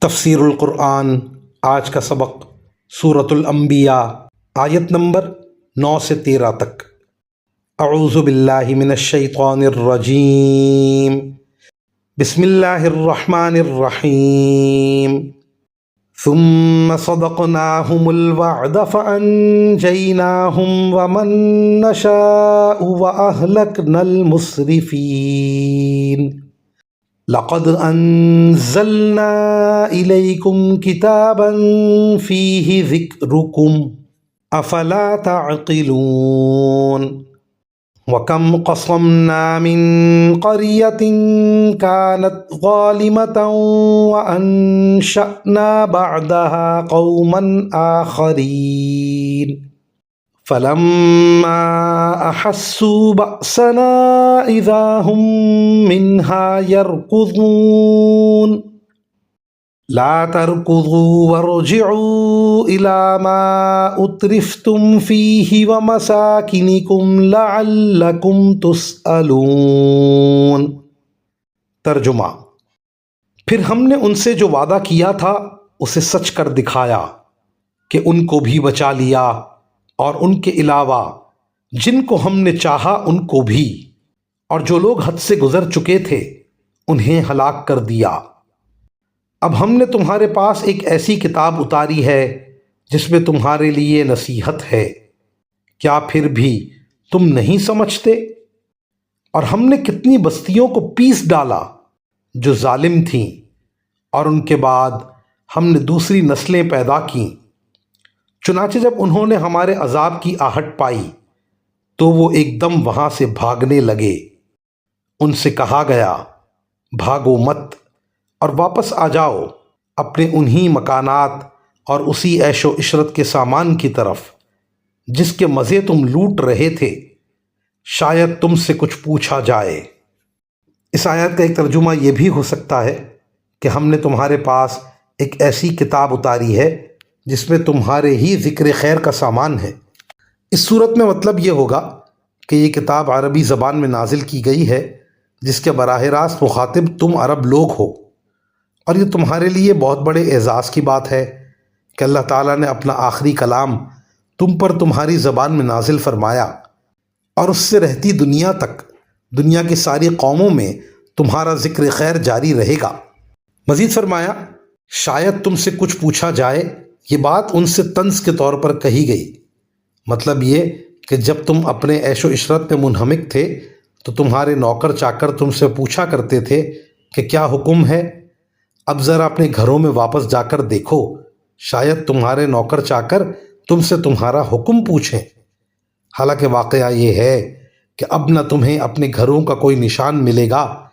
تفسیر القرآن آج کا سبق سورۃ الانبیاء آیت نمبر 9 سے 13 تک۔ اعوذ باللہ من الشیطان الرجیم، بسم اللہ الرحمن الرحیم۔ ثم صدقناہم الوعد فانجیناہم ومن نشاء واہلکنا المسرفین۔ لقد انزلنا الیکم کتابا فیہ ذکرکم افلا تعقلون۔ وَكَمْ قَصَمْنَا مِنْ قَرْيَةٍ كَانَتْ ظَالِمَةً وَأَنشَأْنَا بَعْدَهَا قَوْمًا آخَرِينَ فَلَمَّا أَحَسُّوا بَأْسَنَا إِذَا هُمْ مِنْهَا يَرْكُضُونَ۔ لا تركضوا وارجعوا إلى ما أترفتم فيه ومساكنكم لعلكم تسألون۔ ترجمہ: پھر ہم نے ان سے جو وعدہ کیا تھا اسے سچ کر دکھایا کہ ان کو بھی بچا لیا اور ان کے علاوہ جن کو ہم نے چاہا ان کو بھی، اور جو لوگ حد سے گزر چکے تھے انہیں ہلاک کر دیا۔ اب ہم نے تمہارے پاس ایک ایسی کتاب اتاری ہے جس میں تمہارے لیے نصیحت ہے، کیا پھر بھی تم نہیں سمجھتے؟ اور ہم نے کتنی بستیوں کو پیس ڈالا جو ظالم تھیں، اور ان کے بعد ہم نے دوسری نسلیں پیدا کیں۔ چنانچہ جب انہوں نے ہمارے عذاب کی آہٹ پائی تو وہ ایک دم وہاں سے بھاگنے لگے۔ ان سے کہا گیا، بھاگو مت اور واپس آ جاؤ اپنے انہی مکانات اور اسی عیش و عشرت کے سامان کی طرف جس کے مزے تم لوٹ رہے تھے، شاید تم سے کچھ پوچھا جائے۔ اس آیت کا ایک ترجمہ یہ بھی ہو سکتا ہے کہ ہم نے تمہارے پاس ایک ایسی کتاب اتاری ہے جس میں تمہارے ہی ذکر خیر کا سامان ہے۔ اس صورت میں مطلب یہ ہوگا کہ یہ کتاب عربی زبان میں نازل کی گئی ہے جس کے براہ راست مخاطب تم عرب لوگ ہو، اور یہ تمہارے لیے بہت بڑے اعزاز کی بات ہے کہ اللہ تعالیٰ نے اپنا آخری کلام تم پر تمہاری زبان میں نازل فرمایا، اور اس سے رہتی دنیا تک دنیا کی ساری قوموں میں تمہارا ذکر خیر جاری رہے گا۔ مزید فرمایا، شاید تم سے کچھ پوچھا جائے، یہ بات ان سے طنز کے طور پر کہی گئی۔ مطلب یہ کہ جب تم اپنے عیش و عشرت میں منہمک تھے تو تمہارے نوکر چاکر تم سے پوچھا کرتے تھے کہ کیا حکم ہے؟ اب ذرا اپنے گھروں میں واپس جا کر دیکھو، شاید تمہارے نوکر چاکر تم سے تمہارا حکم پوچھیں۔ حالانکہ واقعہ یہ ہے کہ اب نہ تمہیں اپنے گھروں کا کوئی نشان ملے گا،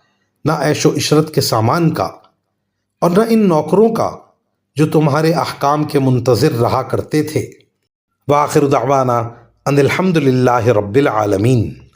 نہ عیش و عشرت کے سامان کا، اور نہ ان نوکروں کا جو تمہارے احکام کے منتظر رہا کرتے تھے۔ وآخر دعوانا ان الحمد للہ رب العالمین۔